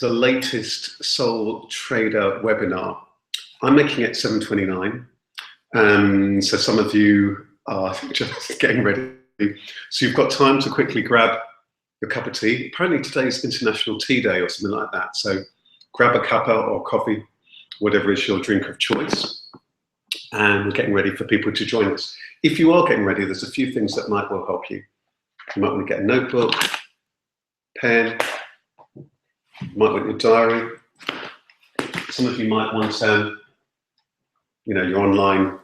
the latest Soul-Trader webinar. I'm making it 7:29, so some of you are just getting ready. So you've got time to quickly grab your cup of tea. Apparently today's International Tea Day or something like that. So grab a cuppa or coffee, whatever is your drink of choice. And we're getting ready for people to join us. If you are getting ready, there's a few things that might well help you. You might want to get a notebook, pen, you might want your diary. Some of you might want your online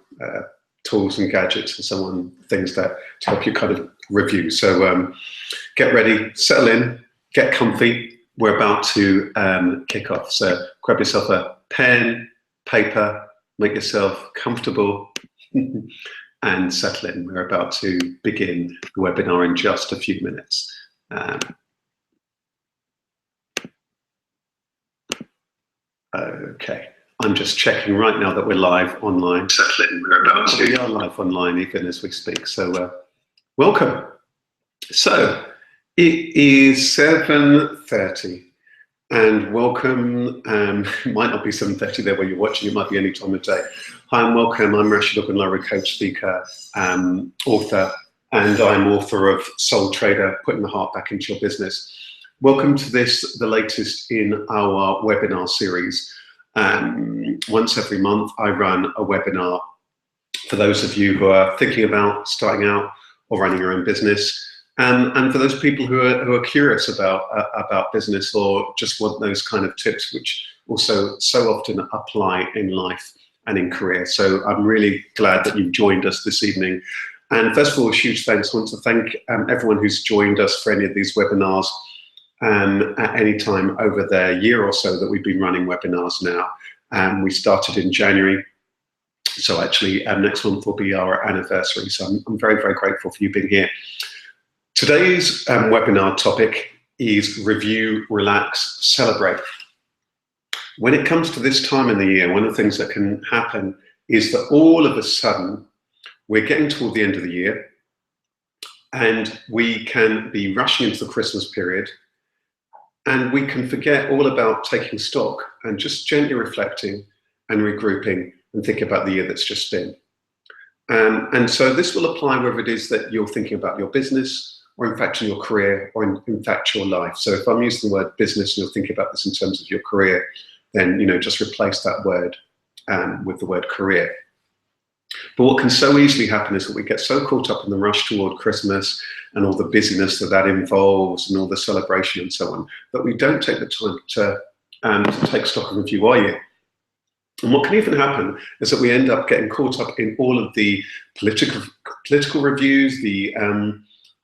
tools and gadgets and so on, things that to help you kind of review. So get ready, settle in, get comfy. We're about to kick off. So grab yourself a pen, paper, make yourself comfortable and settle in. We're about to begin the webinar in just a few minutes. Okay, I'm just checking right now that we're live online. Settle in, we're about to. We are live online even as we speak, so welcome. So it is 7:30 and welcome. It might not be 7:30 there where you're watching, it might be any time of day. Hi and welcome, I'm Rashid Ogunlari, coach, speaker, author, and I'm author of Soul Trader, Putting the Heart Back into Your Business. Welcome to this, the latest in our webinar series. Once every month, I run a webinar for those of you who are thinking about starting out or running your own business, and for those people who are curious about business or just want those kind of tips, which also so often apply in life and in career. So I'm really glad that you've joined us this evening. And first of all, a huge thanks. I want to thank everyone who's joined us for any of these webinars at any time over the year or so that we've been running webinars now. We started in January, so actually next month will be our anniversary. So I'm very, very grateful for you being here. Today's webinar topic is review, relax, celebrate. When it comes to this time in the year, one of the things that can happen is that all of a sudden we're getting toward the end of the year and we can be rushing into the Christmas period. And we can forget all about taking stock and just gently reflecting and regrouping and thinking about the year that's just been. And so this will apply whether it is that you're thinking about your business or in fact in your career or in fact your life. So if I'm using the word business and you're thinking about this in terms of your career, then just replace that word with the word career. But what can so easily happen is that we get so caught up in the rush toward Christmas and all the busyness that involves and all the celebration and so on, that we don't take the time to take stock and review our year. And what can even happen is that we end up getting caught up in all of the political reviews, the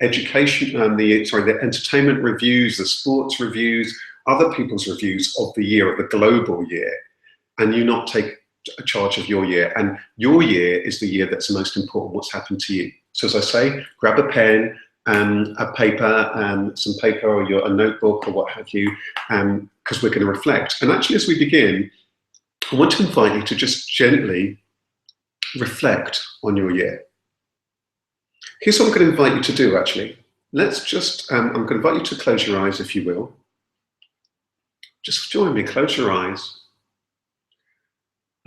education, the entertainment reviews, the sports reviews, other people's reviews of the year, of the global year, and you not take a charge of your year. And your year is the year that's most important, what's happened to you. So as I say, grab a pen, a paper, some paper or a notebook or what have you, because we're going to reflect. And actually as we begin, I want to invite you to just gently reflect on your year. Here's what I'm going to invite you to do actually. Let's just, I'm going to invite you to close your eyes if you will. Just join me, close your eyes.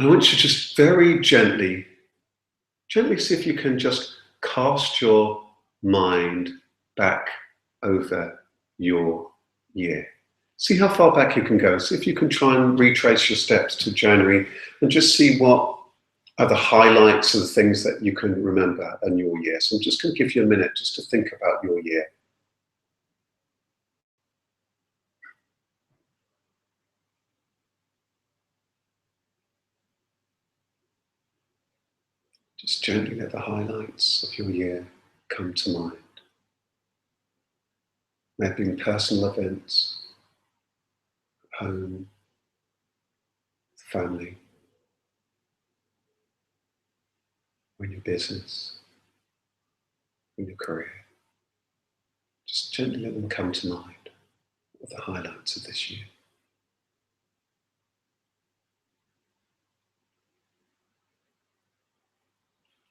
I want you to just very gently see if you can just cast your mind back over your year. See how far back you can go. See if you can try and retrace your steps to January and just see what are the highlights of the things that you can remember in your year. So I'm just going to give you a minute just to think about your year. Just gently let the highlights of your year come to mind. Maybe personal events, home, family, or in your business, in your career. Just gently let them come to mind, what the highlights of this year.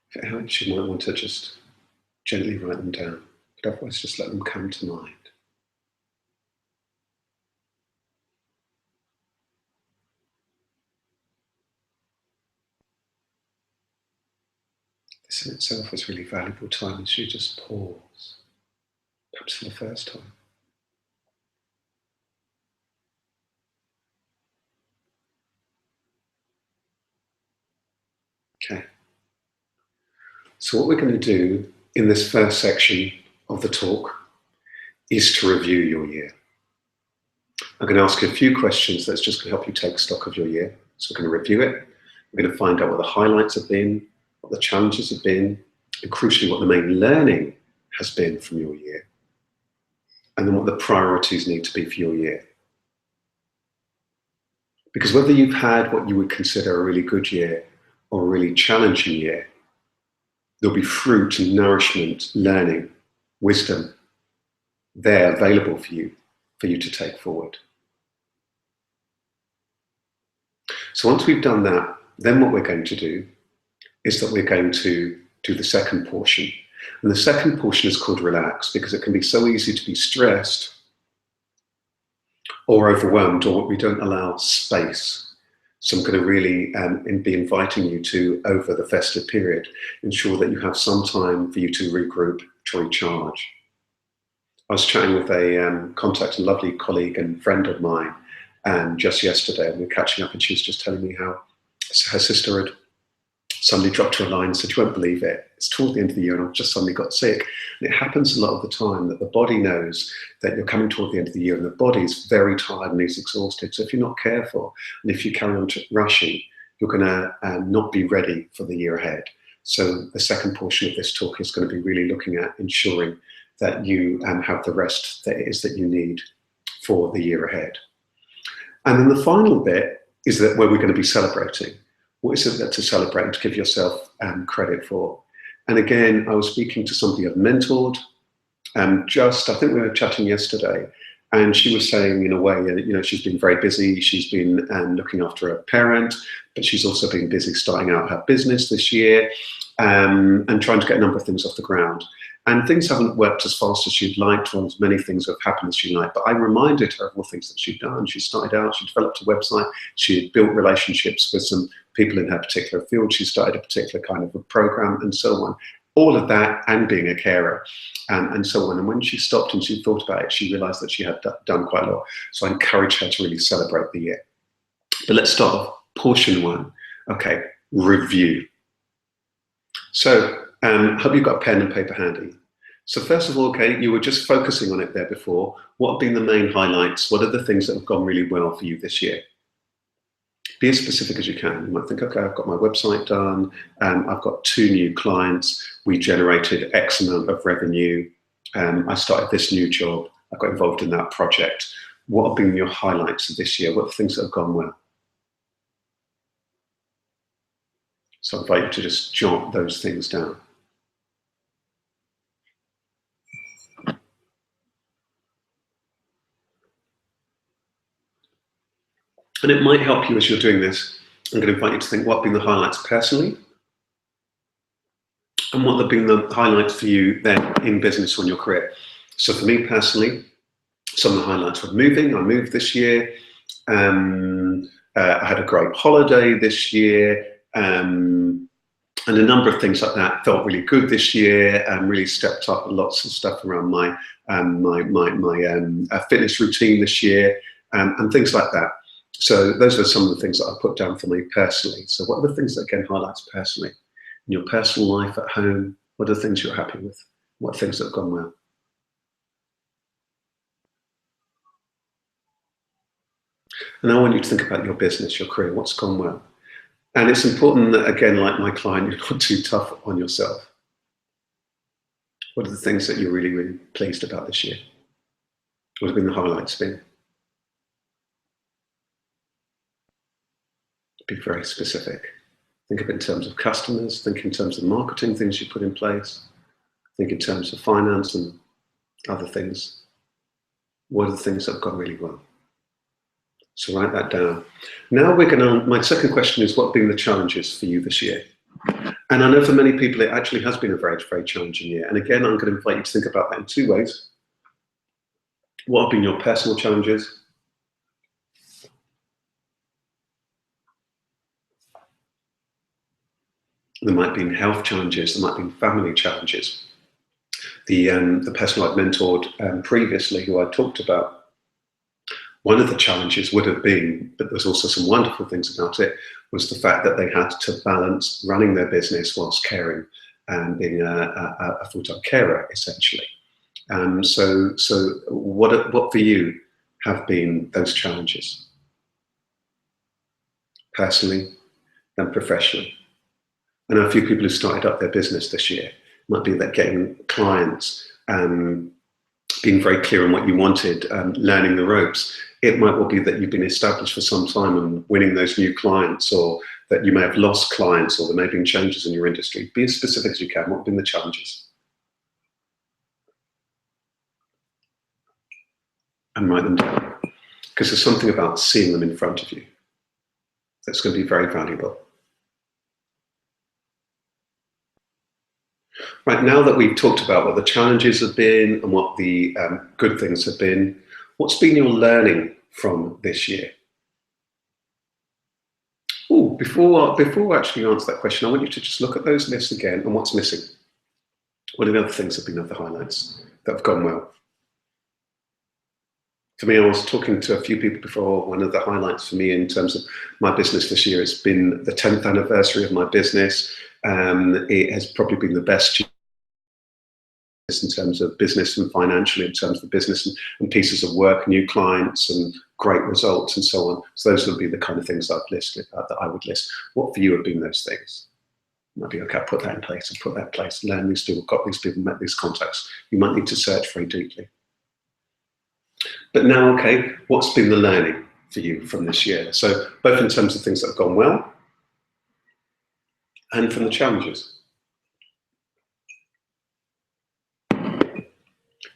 If it helps, you might want to just gently write them down, but otherwise just let them come to mind. This in itself is really valuable time as you just pause, perhaps for the first time. Okay. So what we're going to do in this first section of the talk is to review your year. I'm going to ask you a few questions that's just going to help you take stock of your year. So we're going to review it. We're going to find out what the highlights have been, what the challenges have been, and crucially what the main learning has been from your year, and then what the priorities need to be for your year. Because whether you've had what you would consider a really good year or a really challenging year, there'll be fruit and nourishment, learning, wisdom there available for you to take forward. So once we've done that, then what we're going to do is that we're going to do the second portion. And the second portion is called relax, because it can be so easy to be stressed or overwhelmed, or we don't allow space. So I'm going to really be inviting you to, over the festive period, ensure that you have some time for you to regroup, to recharge. I was chatting with a contact, a lovely colleague and friend of mine, just yesterday, and we were catching up, and she was just telling me how her sister had suddenly dropped her a line and said, "You won't believe it, it's toward the end of the year and I've just suddenly got sick." And it happens a lot of the time that the body knows that you're coming toward the end of the year, and the body's very tired and is exhausted. So if you're not careful, and if you carry on rushing, you're going to not be ready for the year ahead. So the second portion of this talk is going to be really looking at ensuring that you have the rest that it is that you need for the year ahead. And then the final bit is that where we're going to be celebrating. What is it that to celebrate and to give yourself credit for? And again, I was speaking to somebody I've mentored, I think we were chatting yesterday, and she was saying, in a way, she's been very busy. She's been looking after a parent, but she's also been busy starting out her business this year, and trying to get a number of things off the ground. And things haven't worked as fast as she'd liked, or as many things have happened as she'd liked. But I reminded her of all the things that she'd done. She started out, she developed a website, she had built relationships with some people in her particular field, she started a particular kind of a program, and so on. All of that, and being a carer, and so on. And when she stopped and she thought about it, she realized that she had done quite a lot. So I encouraged her to really celebrate the year. But let's start off portion one. Okay, review. So hope you've got a pen and paper handy. So first of all, okay, you were just focusing on it there before. What have been the main highlights? What are the things that have gone really well for you this year? Be as specific as you can. You might think, okay, I've got my website done. I've got 2 new clients. We generated X amount of revenue. I started this new job. I got involved in that project. What have been your highlights of this year? What are the things that have gone well? So I invite you to just jot those things down. And it might help you as you're doing this. I'm going to invite you to think what have been the highlights personally, and what have been the highlights for you then in business or in your career. So for me personally, some of the highlights were moving. I moved this year. I had a great holiday this year. And a number of things like that felt really good this year, and really stepped up lots of stuff around my fitness routine this year, and things like that. So those are some of the things that I put down for me personally. So what are the things that, again, highlights personally? In your personal life at home, what are the things you're happy with? What are things that have gone well? And I want you to think about your business, your career, what's gone well. And it's important that, again, like my client, you're not too tough on yourself. What are the things that you're really, really pleased about this year? What have been the highlights been? Be very specific. Think of it in terms of customers, think in terms of marketing, things you put in place, think in terms of finance and other things. What are the things that have gone really well? So write that down. Now my second question is, what have been the challenges for you this year? And I know for many people, it actually has been a very, very challenging year. And again, I'm going to invite you to think about that in 2 ways. What have been your personal challenges? There might be health challenges, there might be family challenges. The person I'd mentored previously, who I talked about, one of the challenges would have been, but there's also some wonderful things about it, was the fact that they had to balance running their business whilst caring and being a full-time carer, essentially. So what for you have been those challenges, personally and professionally? I know a few people who started up their business this year. It might be that getting clients, being very clear on what you wanted, learning the ropes. It might well be that you've been established for some time and winning those new clients, or that you may have lost clients, or there may have been changes in your industry. Be as specific as you can. What have been the challenges? And write them down. Because there's something about seeing them in front of you that's going to be very valuable. Right, now that we've talked about what the challenges have been and what the good things have been, what's been your learning from this year? Oh, before I actually answer that question, I want you to just look at those lists again and what's missing. What are the other things that have been other highlights that have gone well? For me, I was talking to a few people before. One of the highlights for me in terms of my business this year, it's been the 10th anniversary of my business. It has probably been the best year in terms of business and financially, in terms of business and pieces of work, new clients and great results and so on. So those would be the kind of things I've listed, that I would list. What for you have been those things? Might be, okay, put that in place and put that in place, learn these people, got these people, met these contacts. You might need to search very deeply. But now, okay, what's been the learning for you from this year? So both in terms of things that have gone well and from the challenges.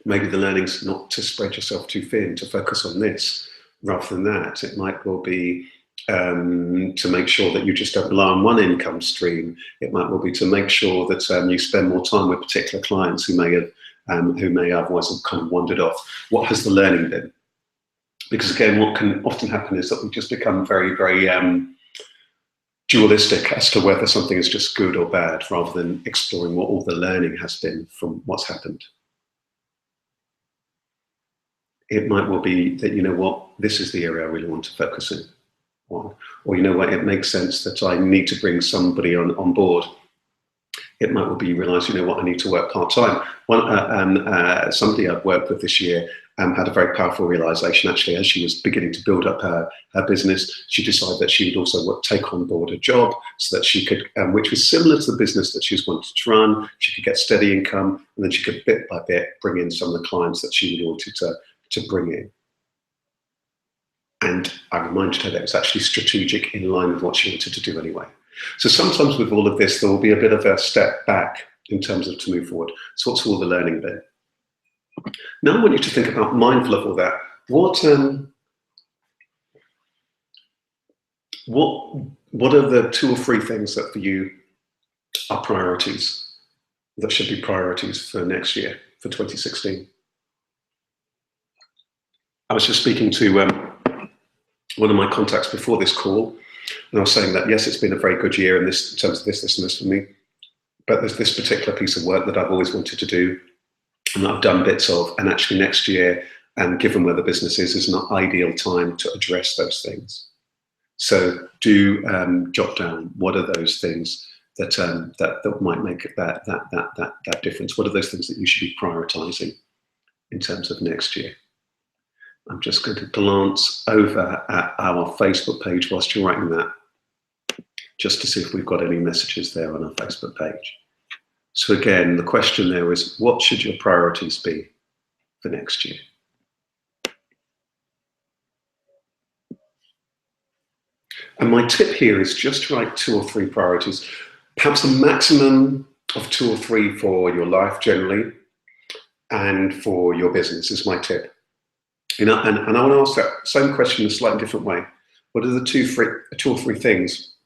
Maybe the learning's not to spread yourself too thin, to focus on this rather than that. It might well be to make sure that you just don't rely on one income stream. It might well be to make sure that you spend more time with particular clients who may otherwise have kind of wandered off. What has the learning been? Because again, what can often happen is that we just become very, very dualistic as to whether something is just good or bad, rather than exploring what all the learning has been from what's happened. It might well be that, you know what, this is the area I really want to focus in on. Or, you know what, it makes sense that I need to bring somebody on board. It might well be you realise, you know what, I need to work part-time. Somebody I've worked with this year had a very powerful realisation, actually, as she was beginning to build up her business. She decided that she would also take on board a job so that she could, which was similar to the business that she was wanting to run. She could get steady income, and then she could bit by bit bring in some of the clients that she really wanted to bring in. And I reminded her that it was actually strategic, in line with what she wanted to do anyway. So sometimes with all of this, there will be a bit of a step back in terms of to move forward. So what's all the learning been? Now I want you to think about, mindful of all that, what are the 2 or 3 things that for you are priorities, that should be priorities for next year, for 2016? I was just speaking to one of my contacts before this call, and I was saying that, yes, it's been a very good year in terms of this and this for me, but there's this particular piece of work that I've always wanted to do, and that I've done bits of, and actually next year, and given where the business is an ideal time to address those things. So do jot down, what are those things that might make that difference? What are those things that you should be prioritizing in terms of next year? I'm just going to glance over at our Facebook page whilst you're writing that, just to see if we've got any messages there on our Facebook page. So again, the question there is, what should your priorities be for next year? And my tip here is just to write 2 or 3 priorities, perhaps a maximum of 2 or 3 for your life generally, and for your business is my tip. You know, and I want to ask that same question in a slightly different way. What are the 2 or 3 things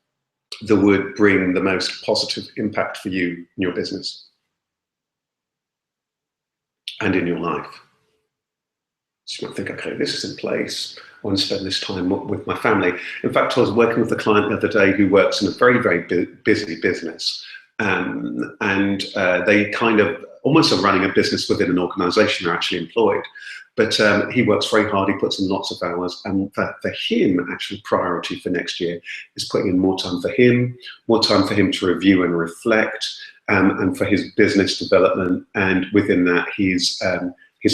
that would bring the most positive impact for you in your business and in your life? So you might think, okay, this is in place. I want to spend this time with my family. In fact, I was working with a client the other day who works in a very, very busy business. And they kind of almost are running a business within an organization. They're actually employed. But he works very hard, he puts in lots of hours, and for him, actually, priority for next year is putting in more time for him to review and reflect, and for his business development, and within that, his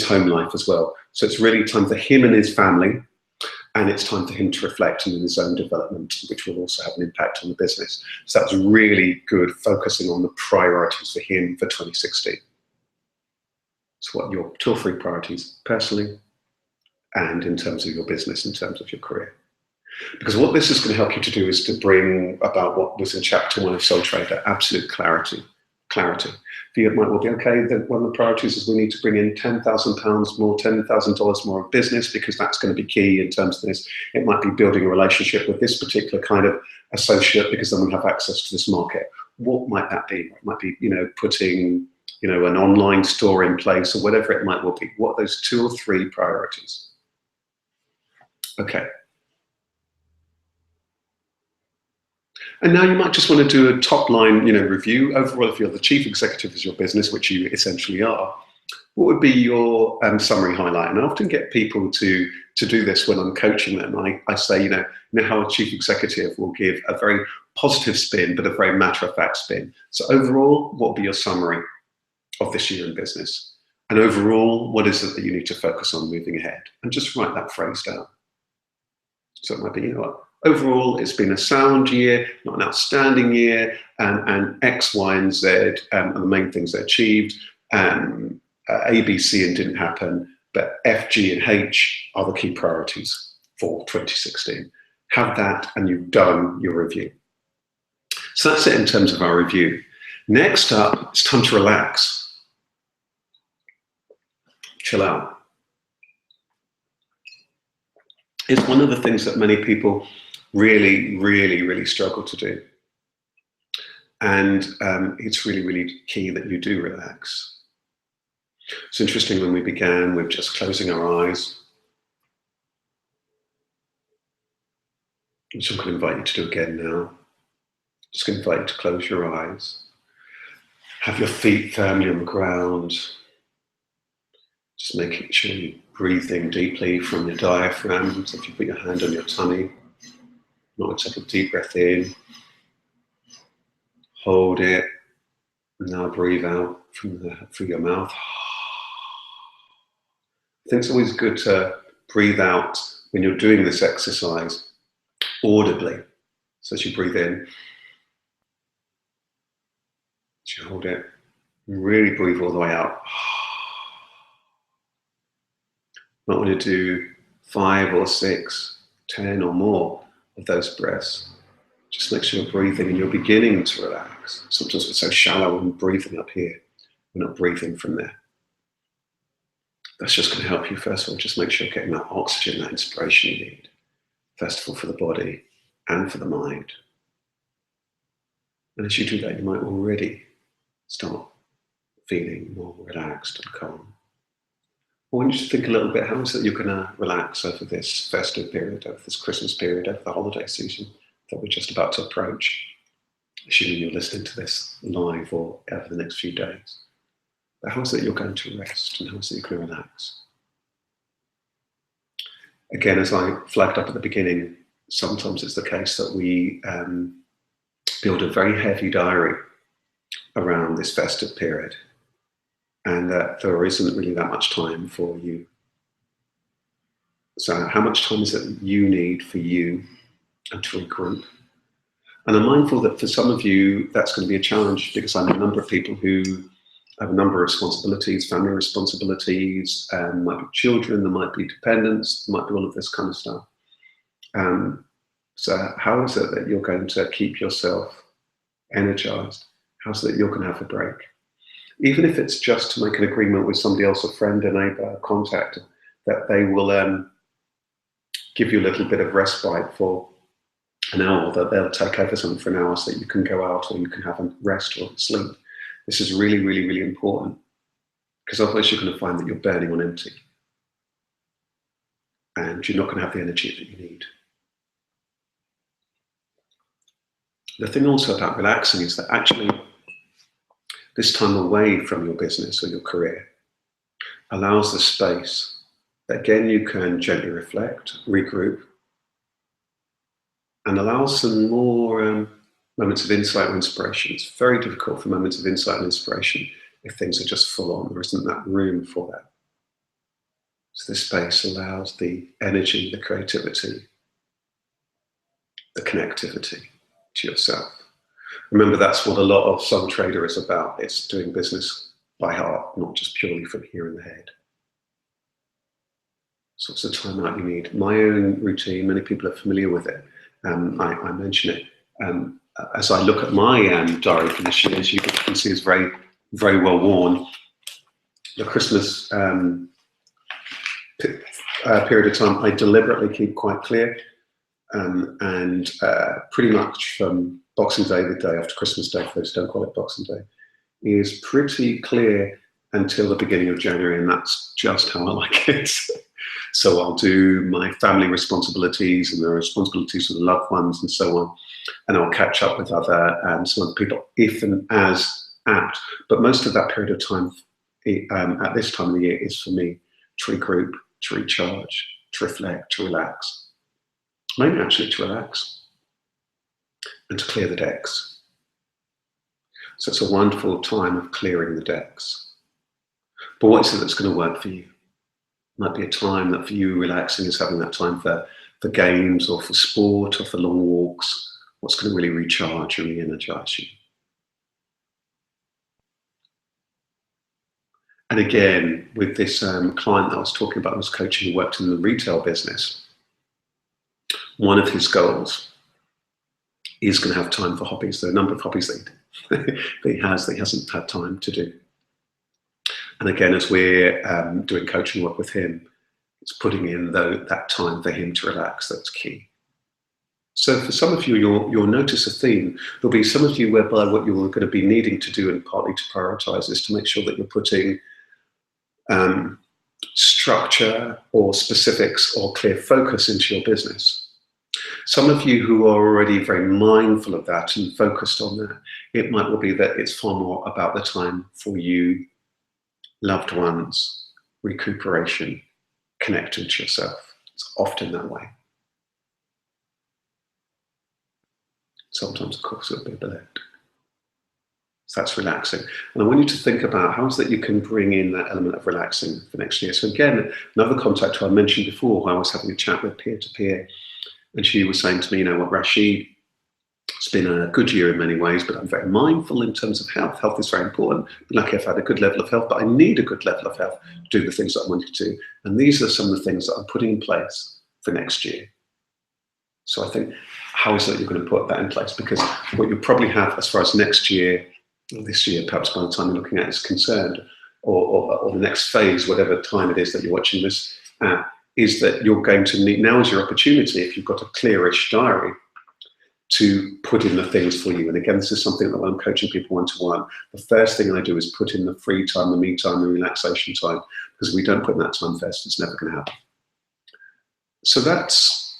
home life as well. So it's really time for him and his family, and it's time for him to reflect on his own development, which will also have an impact on the business. So that's really good, focusing on the priorities for him for 2016. So what are your 2 or 3 priorities personally and in terms of your business, in terms of your career? Because what this is going to help you to do is to bring about what was in chapter 1 of Soul Trader, absolute clarity. For you, it might well be, okay, then one of the priorities is we need to bring in £10,000 more, $10,000 more of business, because that's going to be key in terms of this. It might be building a relationship with this particular kind of associate, because then we have access to this market. What might that be? It might be, putting an online store in place, or whatever it might well be. What are those 2 or 3 priorities? Okay. And now you might just want to do a top line, review. Overall, if you're the chief executive of your business, which you essentially are, what would be your summary highlight? And I often get people to do this when I'm coaching them. I say, how a chief executive will give a very positive spin, but a very matter-of-fact spin. So overall, what would be your summary of this year in business? And overall, what is it that you need to focus on moving ahead? And just write that phrase down. So it might be, overall, it's been a sound year, not an outstanding year, and X, Y, and Z are the main things they achieved. A, B, C, and didn't happen, but F, G, and H are the key priorities for 2016. Have that, and you've done your review. So that's it in terms of our review. Next up, it's time to relax. Chill out. It's one of the things that many people really, really, really struggle to do. And it's really, really key that you do relax. It's interesting, when we began with just closing our eyes, which I'm going to invite you to do again now. Just going to invite you to close your eyes. Have your feet firmly on the ground. Just making sure you're breathing deeply from your diaphragm. So if you put your hand on your tummy, not take a deep breath in, hold it, and now breathe out through your mouth. I think it's always good to breathe out when you're doing this exercise audibly. So as you breathe in, as you hold it, really breathe all the way out. Not want to do 5 or 6, 10 or more of those breaths. Just make sure you're breathing and you're beginning to relax. Sometimes we're so shallow when we're breathing up here. We're not breathing from there. That's just going to help you, first of all, just make sure you're getting that oxygen, that inspiration you need. First of all, for the body and for the mind. And as you do that, you might already start feeling more relaxed and calm. I want you to think a little bit, how is it you're going to relax over this festive period, over this Christmas period, over the holiday season that we're just about to approach, assuming you're listening to this live or over the next few days. But how is it you're going to rest, and how is it you're going to relax? Again, as I flagged up at the beginning, sometimes it's the case that we build a very heavy diary around this festive period, and that there isn't really that much time for you. So how much time is it you need for you and to regroup? And I'm mindful that for some of you, that's going to be a challenge, because I know a number of people who have a number of responsibilities, family responsibilities, might be children, there might be dependents, there might be all of this kind of stuff. So how is it that you're going to keep yourself energized? How's it that you're going to have a break? Even if it's just to make an agreement with somebody else, a friend, a neighbor, a contact, that they will give you a little bit of respite for an hour, that they'll take over something for an hour so that you can go out or you can have a rest or sleep. This is really, really, really important, because otherwise you're going to find that you're burning on empty. and you're not going to have the energy that you need. The thing also about relaxing is that actually this time away from your business or your career allows the space that again you can gently reflect, regroup, and allow some more moments of insight or inspiration. It's very difficult for moments of insight and inspiration if things are just full on. There isn't that room for that. So this space allows the energy, the creativity, the connectivity to yourself. Remember, that's what a lot of Soul-Trader is about. It's doing business by heart, not just purely from here in the head. So it's the time out you need. My own routine, many people are familiar with it. I mention it. As I look at my diary for this year, as you can see, it's very, very well worn. The Christmas period of time, I deliberately keep quite clear. And pretty much from Boxing Day, the day after Christmas Day, for those who don't call it Boxing Day, is pretty clear until the beginning of January, and that's just how I like it. So I'll do my family responsibilities and the responsibilities of the loved ones and so on, and I'll catch up with some other people if and as apt. But most of that period of time at this time of the year is for me to regroup, to recharge, to reflect, to relax. Maybe actually to relax and to clear the decks. So it's a wonderful time of clearing the decks. But what is it that's going to work for you? Might be a time that for you relaxing is having that time for games or for sport or for long walks. What's going to really recharge and re-energize you? And again, with this client that I was talking about, I was coaching who worked in the retail business. One of his goals is going to have time for hobbies. There are a number of hobbies that he hasn't had time to do. And again, as we're doing coaching work with him, it's putting in that time for him to relax that's key. So for some of you, you'll notice a theme. There'll be some of you whereby what you're going to be needing to do, and partly to prioritize, is to make sure that you're putting structure or specifics or clear focus into your business. Some of you who are already very mindful of that and focused on that, it might well be that it's far more about the time for you, loved ones, recuperation, connecting to yourself. It's often that way. Sometimes, of course, it'll be a bit. So that's relaxing. And I want you to think about how is that you can bring in that element of relaxing for next year. So again, another contact who I mentioned before, who I was having a chat with peer-to-peer, and she was saying to me, you know what, Rashid, it's been a good year in many ways, but I'm very mindful in terms of health. Health is very important. Luckily, I've had a good level of health, but I need a good level of health to do the things that I wanted to do. And these are some of the things that I'm putting in place for next year. So I think, how is that you're going to put that in place? Because what you probably have as far as next year, or this year, perhaps by the time you're looking at it, is concerned, or the next phase, whatever time it is that you're watching this at, is that you're going to need, now is your opportunity, if you've got a clearish diary, to put in the things for you. And again, this is something that when I'm coaching people one-to-one, the first thing I do is put in the free time, the me time, the relaxation time, because if we don't put in that time first, it's never going to happen. So that's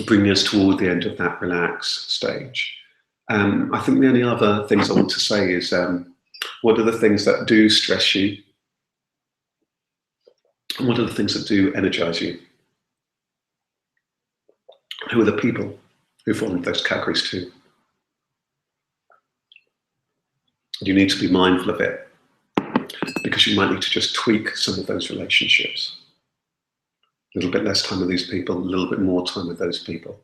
bringing us toward the end of that relax stage. I think the only other things I want to say is, what are the things that do stress you? And what are the things that do energize you? Who are the people who fall into those categories too? You need to be mindful of it, because you might need to just tweak some of those relationships. A little bit less time with these people, a little bit more time with those people.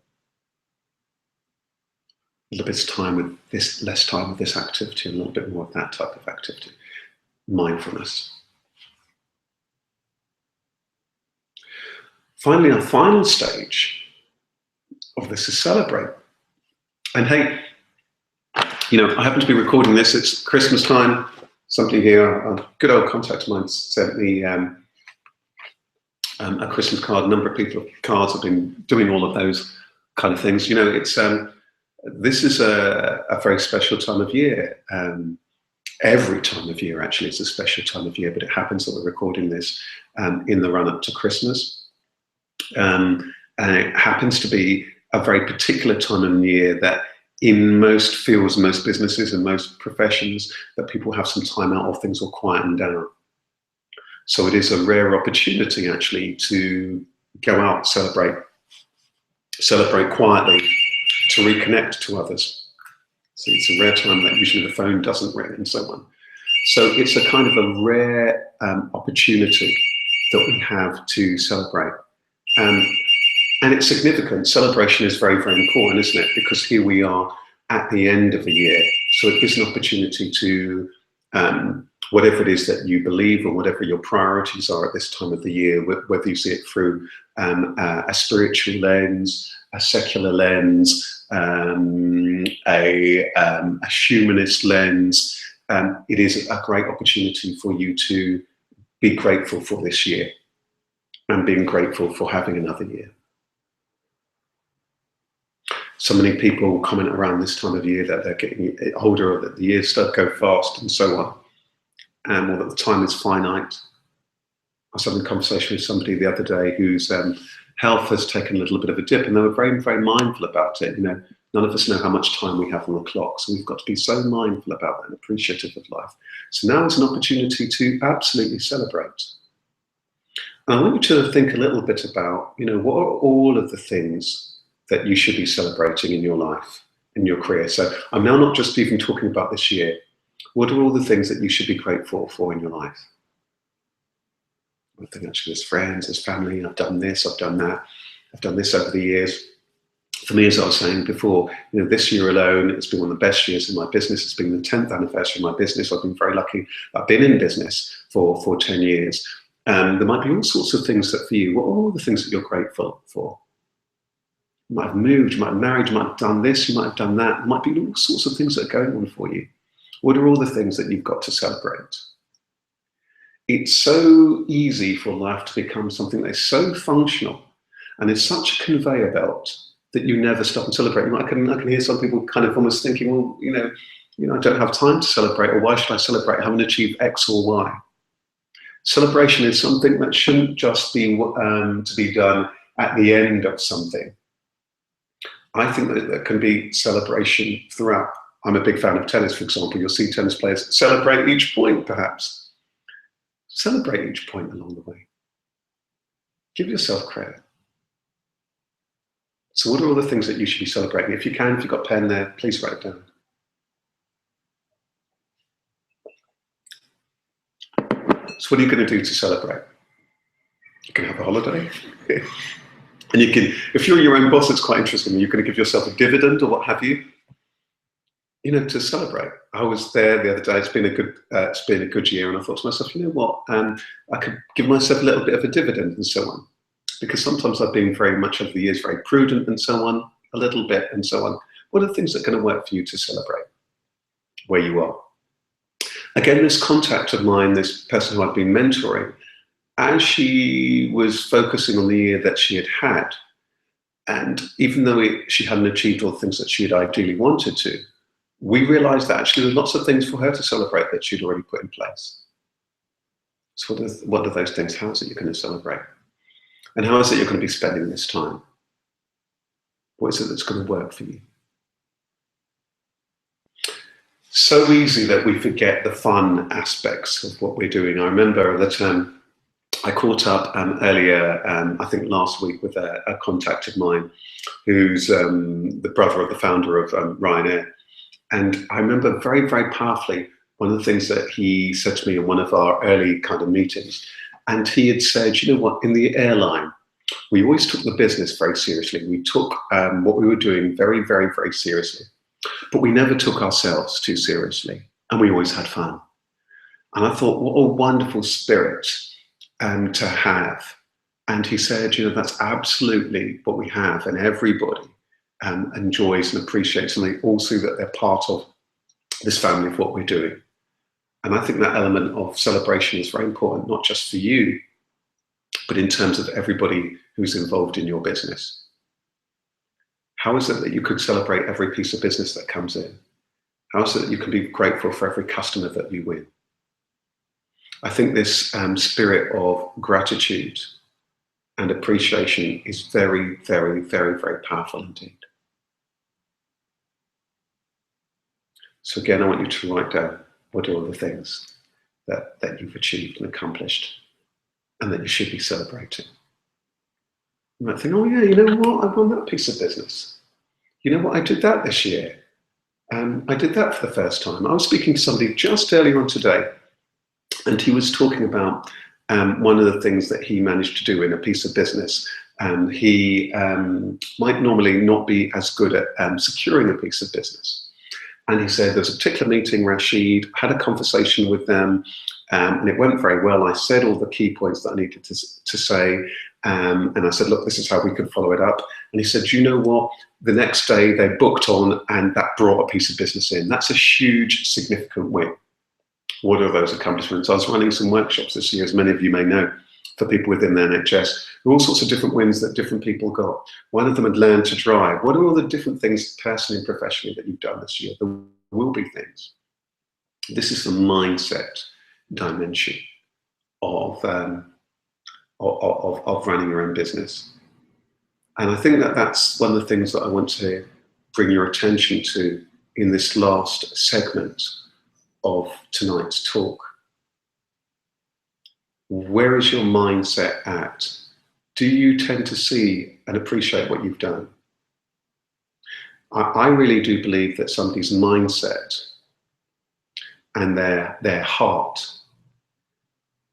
A little bit of time with this, less time with this activity, and a little bit more of that type of activity. Mindfulness. Finally, our final stage of this is celebrate. And hey, you know, I happen to be recording this, it's Christmas time. Somebody here, a good old contact of mine, sent me a Christmas card. A number of people with cards have been doing all of those kind of things. You know, it's this is a very special time of year. Every time of year actually is a special time of year, but it happens that we're recording this in the run-up to Christmas. And it happens to be a very particular time of the year that in most fields, most businesses and most professions, that people have some time out or things will quieten down. So it is a rare opportunity actually to go out, celebrate quietly, to reconnect to others. So it's a rare time that usually the phone doesn't ring and so on. So it's a kind of a rare opportunity that we have to celebrate. And it's significant. Celebration is very, very important, isn't it? Because here we are at the end of the year. So it gives an opportunity to, whatever it is that you believe or whatever your priorities are at this time of the year, whether you see it through a spiritual lens, a secular lens, a humanist lens, it is a great opportunity for you to be grateful for this year and being grateful for having another year. So many people comment around this time of year that they're getting older, or that the years start to go fast and so on, or that the time is finite. I was having a conversation with somebody the other day whose health has taken a little bit of a dip, and they were very, very mindful about it. You know, none of us know how much time we have on the clock, so we've got to be so mindful about that and appreciative of life. So now is an opportunity to absolutely celebrate. And I want you to think a little bit about, you know, what are all of the things that you should be celebrating in your life, in your career. So I'm now not just even talking about this year. What are all the things that you should be grateful for in your life? I think actually as friends, as family, I've done this, I've done that, I've done this over the years. For me, as I was saying before, you know, this year alone, it's been one of the best years in my business. It's been the 10th anniversary of my business. I've been very lucky. I've been in business for 10 years. There might be all sorts of things that for you, what are all the things that you're grateful for? You might have moved, you might have married, you might have done this, you might have done that. There might be all sorts of things that are going on for you. What are all the things that you've got to celebrate? It's so easy for life to become something that is so functional and is such a conveyor belt that you never stop and celebrate. I can hear some people kind of almost thinking, well, you know, I don't have time to celebrate, or why should I celebrate? I haven't achieved X or Y. Celebration is something that shouldn't just be to be done at the end of something. I think that there can be celebration throughout. I'm a big fan of tennis, for example. You'll see tennis players celebrate each point, perhaps. Celebrate each point along the way. Give yourself credit. So what are all the things that you should be celebrating? If you can, if you've got a pen there, please write it down. So what are you going to do to celebrate? You can have a holiday. And you can, if you're your own boss, it's quite interesting. You're going to give yourself a dividend or what have you, you know, to celebrate. I was there the other day. It's been a good year, and I thought to myself, you know what? I could give myself a little bit of a dividend and so on, because sometimes I've been very much over the years very prudent and so on, a little bit and so on. What are the things that are going to work for you to celebrate where you are? Again, this contact of mine, this person who I've been mentoring, as she was focusing on the year that she had had, and even though she hadn't achieved all the things that she had ideally wanted to, we realized that actually there were lots of things for her to celebrate that she'd already put in place. So what are those things? How is it you're going to celebrate? And how is it you're going to be spending this time? What is it that's going to work for you? So easy that we forget the fun aspects of what we're doing. I remember that I caught up earlier, I think last week, with a contact of mine who's the brother of the founder of Ryanair. And I remember very, very powerfully one of the things that he said to me in one of our early kind of meetings. And he had said, you know what, in the airline, we always took the business very seriously. We took what we were doing very, very, very seriously. But we never took ourselves too seriously. And we always had fun. And I thought, what a wonderful spirit to have. And he said, you know, that's absolutely what we have, and everybody enjoys and appreciates, and they all see that they're part of this family of what we're doing. And I think that element of celebration is very important, not just for you, but in terms of everybody who's involved in your business. How is it that you could celebrate every piece of business that comes in? How is it that you can be grateful for every customer that you win? I think this spirit of gratitude and appreciation is very, very, very, very powerful indeed. So again, I want you to write down what are all the things that you've achieved and accomplished and that you should be celebrating. You might think, oh yeah, you know what, I won that piece of business. You know what, I did that this year. I did that for the first time. I was speaking to somebody just earlier on today, and he was talking about one of the things that he managed to do in a piece of business. He might normally not be as good at securing a piece of business. And he said, there's a particular meeting, Rashid, had a conversation with them, and it went very well. I said all the key points that I needed to say. And I said, look, this is how we could follow it up. And he said, do you know what? The next day they booked on, and that brought a piece of business in. That's a huge, significant win. What are those accomplishments? I was running some workshops this year, as many of you may know, for people within the NHS. There were all sorts of different wins that different people got. One of them had learned to drive. What are all the different things personally and professionally that you've done this year? There will be things. This is the mindset dimension of running your own business. And I think that that's one of the things that I want to bring your attention to in this last segment of tonight's talk. Where is your mindset at? Do you tend to see and appreciate what you've done? I really do believe that somebody's mindset and their heart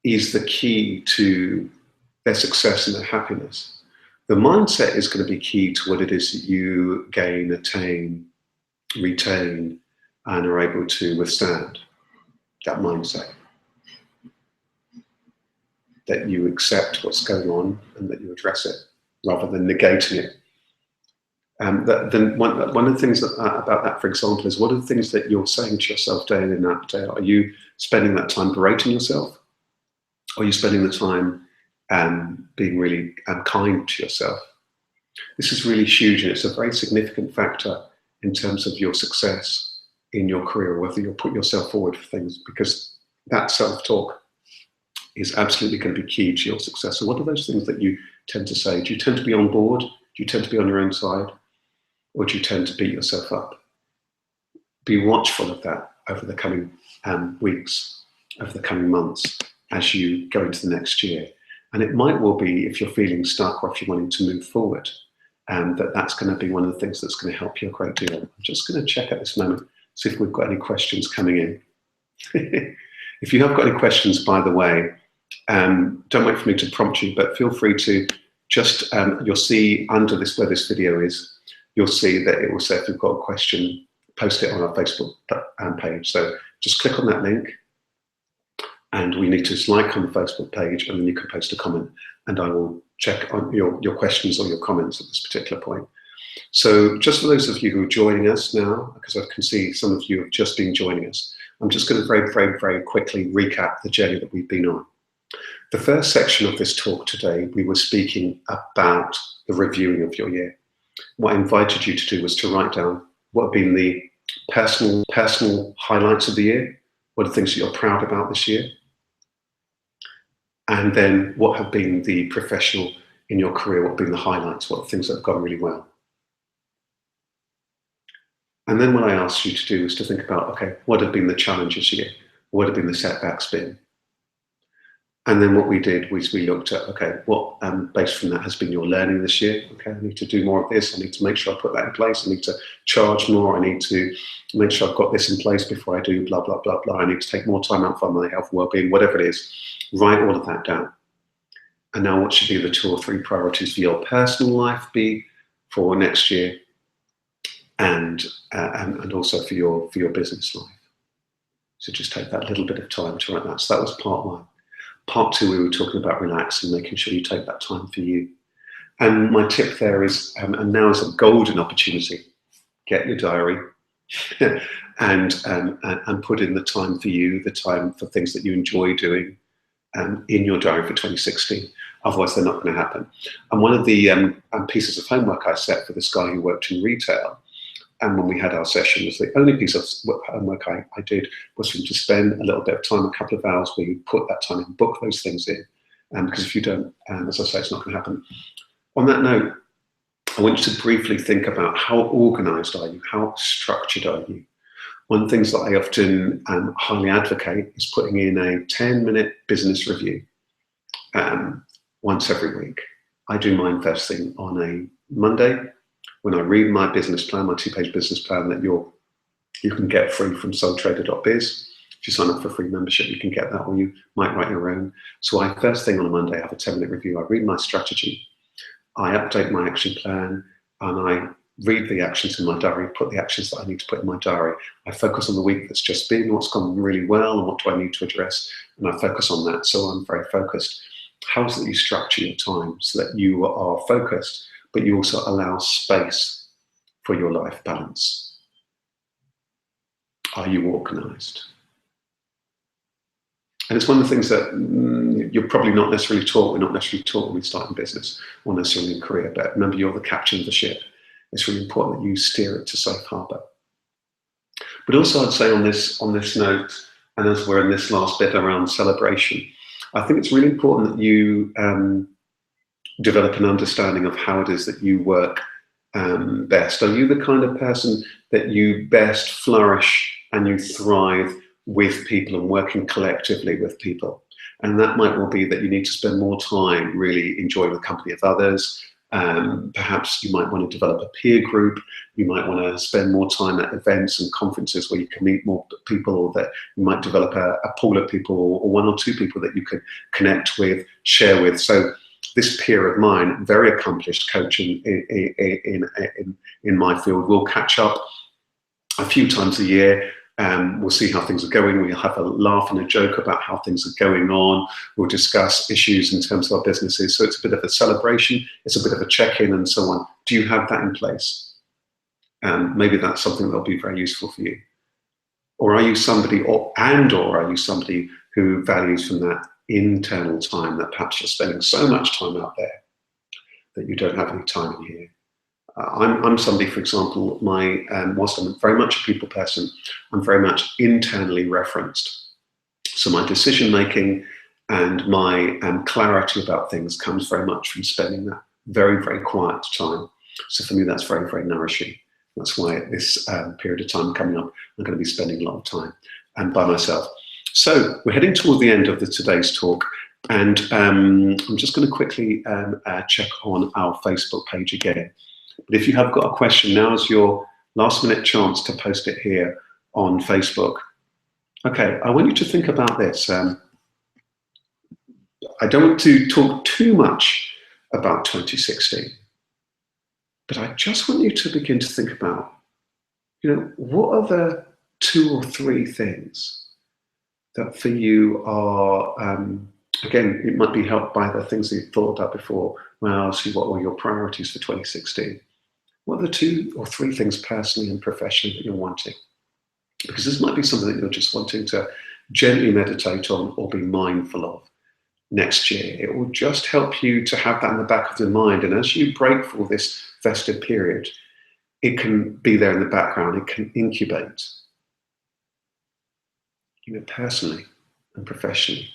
is the key to their success and their happiness. The mindset is going to be key to what it is that you gain, attain, retain, and are able to withstand. That mindset. That you accept what's going on and that you address it rather than negating it. Then one of the things about that, for example, is what are the things that you're saying to yourself day in and out day? Are you spending that time berating yourself? Or are you spending the time being really kind to yourself? This is really huge, and it's a very significant factor in terms of your success in your career, whether you'll put yourself forward for things, because that self-talk is absolutely going to be key to your success. So what are those things that you tend to say? Do you tend to be on board? Do you tend to be on your own side? Or do you tend to beat yourself up? Be watchful of that over the coming weeks, over the coming months, as you go into the next year. And it might well be, if you're feeling stuck or if you're wanting to move forward, that's going to be one of the things that's going to help you a great deal. I'm just going to check at this moment, see if we've got any questions coming in. If you have got any questions, by the way, don't wait for me to prompt you, but feel free to just, you'll see under this, where this video is, you'll see that it will say if you've got a question, post it on our Facebook page. So just click on that link, and we need to like on the Facebook page, and then you can post a comment, and I will check on your questions or your comments at this particular point. So just for those of you who are joining us now, because I can see some of you have just been joining us, I'm just going to very, very, very quickly recap the journey that we've been on. The first section of this talk today, we were speaking about the reviewing of your year. What I invited you to do was to write down what have been the personal highlights of the year, what are things that you're proud about this year, and then what have been the professional in your career, what have been the highlights, what are things that have gone really well. And then what I asked you to do was to think about, okay, what have been the challenges here? What have been the setbacks been? And then what we did was we looked at, okay, what based from that has been your learning this year? Okay, I need to do more of this. I need to make sure I put that in place. I need to charge more. I need to make sure I've got this in place before I do blah, blah, blah, blah. I need to take more time out for my health, well-being, whatever it is. Write all of that down. And now what should be the 2 or 3 priorities for your personal life be for next year, and also for your business life? So just take that little bit of time to write that. So that was part 1. Part 2, we were talking about relaxing, making sure you take that time for you. And my tip there is, and now is a golden opportunity, get your diary and put in the time for you, the time for things that you enjoy doing in your diary for 2016. Otherwise, they're not going to happen. And one of the pieces of homework I set for this guy who worked in retail, and when we had our session, was the only piece of homework I did was for him to spend a little bit of time, a couple of hours, where you put that time and book those things in, because if you don't, as I say, it's not going to happen. On that note, I want you to briefly think about how organized are you? How structured are you? One of the things that I often highly advocate is putting in a 10-minute business review once every week. I do mine first thing on a Monday when I read my business plan, my 2-page business plan that you can get free from Soul-Trader.biz. If you sign up for a free membership, you can get that, or you might write your own. So I first thing on a Monday have a 10-minute review. I read my strategy, I update my action plan, and I read the actions in my diary, put the actions that I need to put in my diary. I focus on the week that's just been, what's gone really well, and what do I need to address, and I focus on that, so I'm very focused. How is it that you structure your time so that you are focused, but you also allow space for your life balance? Are you organized? And it's one of the things that you're probably not necessarily taught. We're not necessarily taught when we start in business or necessarily in career, but remember, you're the captain of the ship. It's really important that you steer it to safe harbor. But also I'd say on this note, and as we're in this last bit around celebration, I think it's really important that you develop an understanding of how it is that you work best. Are you the kind of person that you best flourish and you thrive with people and working collectively with people? And that might well be that you need to spend more time really enjoying the company of others. Perhaps you might want to develop a peer group. You might want to spend more time at events and conferences where you can meet more people, or that you might develop a pool of people, or 1 or 2 people that you could connect with, share with. So this peer of mine, very accomplished coach in my field, will catch up a few times a year. We'll see how things are going. We'll have a laugh and a joke about how things are going on. We'll discuss issues in terms of our businesses. So it's a bit of a celebration. It's a bit of a check-in and so on. Do you have that in place? Maybe that's something that'll be very useful for you. Or are you somebody, or are you somebody who values from that internal time, that perhaps you're spending so much time out there that you don't have any time in here? I'm somebody, for example, whilst I'm very much a people person, I'm very much internally referenced. So my decision making and my clarity about things comes very much from spending that very, very quiet time. So for me, that's very, very nourishing. That's why at this period of time coming up, I'm going to be spending a lot of time by myself. So we're heading toward the end of today's talk, and I'm just going to quickly check on our Facebook page again. But if you have got a question, now is your last minute chance to post it here on Facebook. Okay, I want you to think about this. I don't want to talk too much about 2016, but I just want you to begin to think about, what are the 2 or 3 things that for you are, again, it might be helped by the things that you've thought about before. Well, see, what were your priorities for 2016? What are the 2 or 3 things personally and professionally that you're wanting? Because this might be something that you're just wanting to gently meditate on or be mindful of next year. It will just help you to have that in the back of your mind. And as you break for this festive period, it can be there in the background. It can incubate, personally and professionally.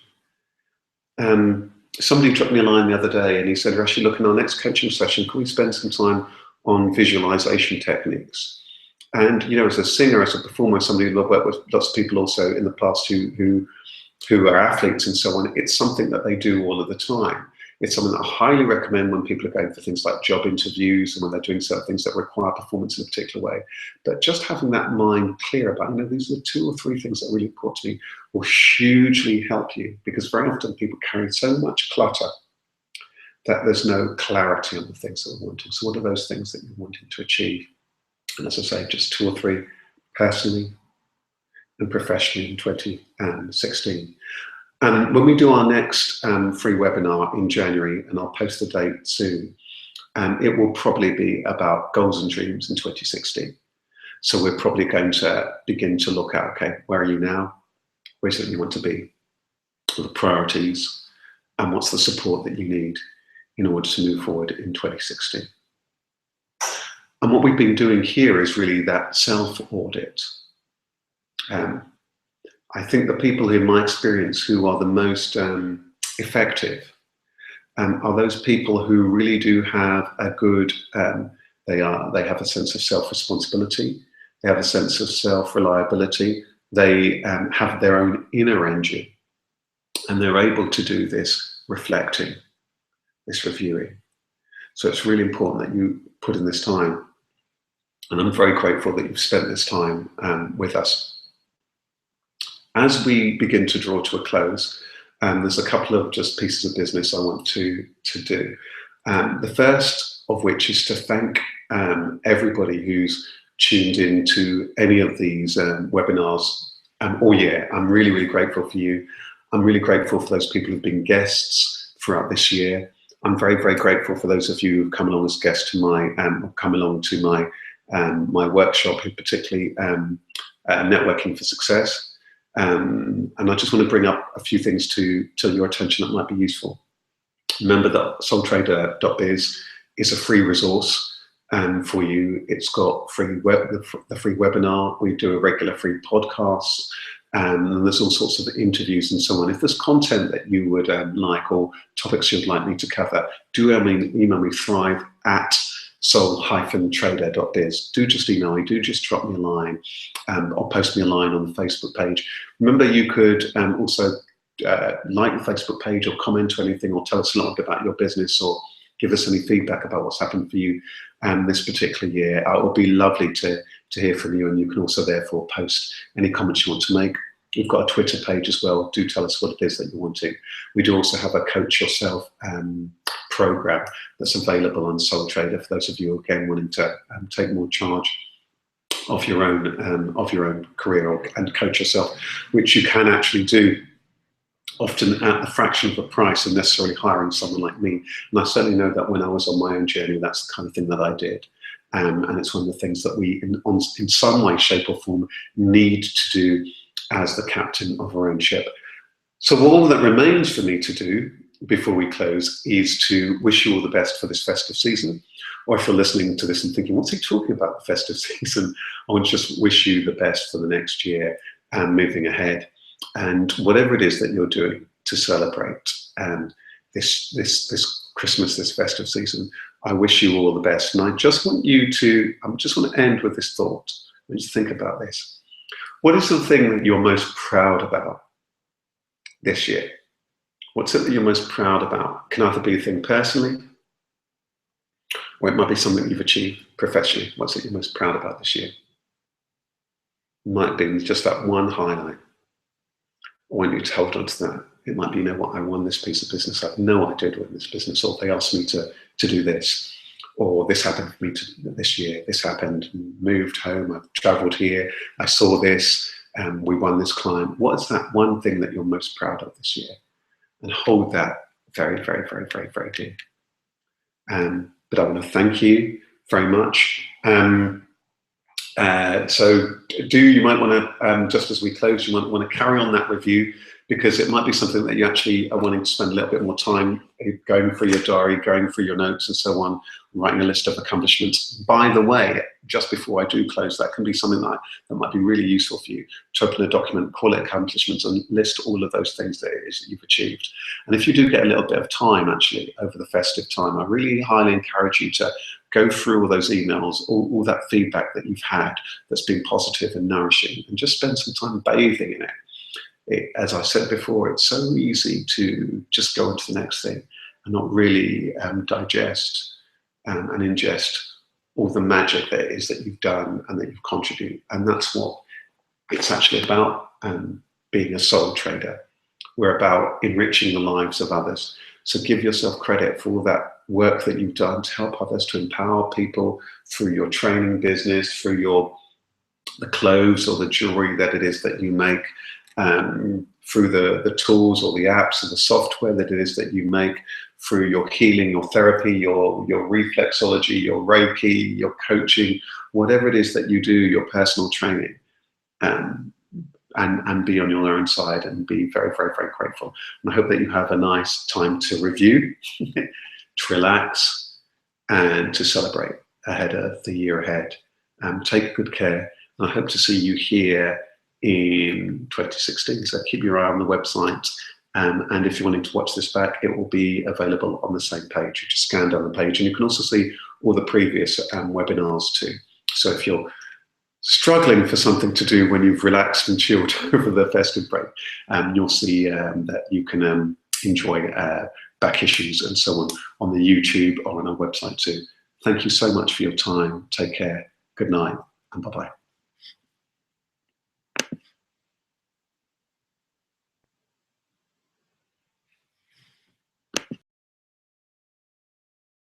Somebody dropped me a line the other day and he said, Rashi, look, in our next coaching session, can we spend some time on visualization techniques? And, as a singer, as a performer, somebody who I've worked with lots of people also in the past who are athletes and so on, it's something that they do all of the time. It's something that I highly recommend when people are going for things like job interviews and when they're doing certain things that require performance in a particular way. But just having that mind clear about, these are the 2 or 3 things that are really important to me will hugely help you, because very often people carry so much clutter that there's no clarity on the things that we're wanting. So what are those things that you're wanting to achieve? And as I say, just 2 or 3 personally and professionally in 2016. And when we do our next free webinar in January, and I'll post the date soon, it will probably be about goals and dreams in 2016. So we're probably going to begin to look at, okay, where are you now? Where is it you want to be? What are the priorities? And what's the support that you need in order to move forward in 2016? And what we've been doing here is really that self-audit. I think the people in my experience who are the most effective are those people who really do have a good, they have a sense of self-responsibility, they have a sense of self-reliability, they have their own inner engine, and they're able to do this reflecting, this reviewing. So it's really important that you put in this time. And I'm very grateful that you've spent this time with us. As we begin to draw to a close, there's a couple of just pieces of business I want to do. The first of which is to thank everybody who's tuned into any of these webinars all year. I'm really, really grateful for you. I'm really grateful for those people who've been guests throughout this year. I'm very, very grateful for those of you who've come along as guests to my, my workshop, particularly Networking for Success. And I just want to bring up a few things to your attention that might be useful. Remember that Soul-Trader.biz is a free resource for you. It's got the free webinar. We do a regular free podcast. And there's all sorts of interviews and so on. If there's content that you would like or topics you'd like me to cover, do email me thrive@soul-trader.biz. Do just email me, do just drop me a line, or post me a line on the Facebook page. Remember, you could also like the Facebook page or comment to anything or tell us a lot about your business or give us any feedback about what's happened for you this particular year. It would be lovely to hear from you, and you can also therefore post any comments you want to make. We've got a Twitter page as well. Do tell us what it is that you want to. We do also have a Coach Yourself program that's available on Soul-Trader for those of you again wanting to take more charge of your own career and coach yourself, which you can actually do often at a fraction of the price of necessarily hiring someone like me. And I certainly know that when I was on my own journey, that's the kind of thing that I did. And it's one of the things that we, in some way, shape or form, need to do as the captain of our own ship. So all that remains for me to do before we close is to wish you all the best for this festive season. Or if you're listening to this and thinking, what's he talking about, the festive season? I want to just wish you the best for the next year and moving ahead. And whatever it is that you're doing to celebrate this Christmas, this festive season, I wish you all the best. And I just want to end with this thought. Just think about this. What is the thing that you're most proud about this year? What's it that you're most proud about? It can either be a thing personally, or it might be something you've achieved professionally. What's it you're most proud about this year? It might be just that one highlight. I want you to hold on to that. It might be, you know what, I won this piece of business. I know I did win this business, or they asked me to do this, or this happened for me this year. This happened, moved home, I've traveled here, I saw this, and we won this client. What is that one thing that you're most proud of this year? And hold that very, very, very, very, very dear. But I want to thank you very much. So you might want to, just as we close, you might want to carry on that review, because it might be something that you actually are wanting to spend a little bit more time going through your diary, going through your notes and so on, writing a list of accomplishments. By the way, just before I do close, that can be something that might be really useful for you, to open a document, call it accomplishments, and list all of those things that it is that you've achieved. And if you do get a little bit of time actually over the festive time, I really highly encourage you to go through all those emails, all that feedback that you've had that's been positive and nourishing, and just spend some time bathing in it. As I said before, it's so easy to just go on to the next thing and not really digest and ingest all the magic that it is that you've done and that you've contributed. And that's what it's actually about, being a soul trader. We're about enriching the lives of others. So give yourself credit for all that work that you've done to help others, to empower people through your training business, through the clothes or the jewelry that it is that you make, through the tools or the apps or the software that it is that you make, through your healing, your therapy, your reflexology, your Reiki, your coaching, whatever it is that you do, your personal training, and be on your own side and be very, very, very grateful. And I hope that you have a nice time to review, to relax, and to celebrate ahead of the year ahead. Take good care. And I hope to see you here in 2016. So keep your eye on the website And if you're wanting to watch this back, it will be available on the same page. You just scan down the page, and you can also see all the previous webinars too. So if you're struggling for something to do when you've relaxed and chilled over the festive break, you'll see that you can enjoy back issues and so on the YouTube or on our website too. Thank you so much for your time. Take care. Good night, and bye-bye.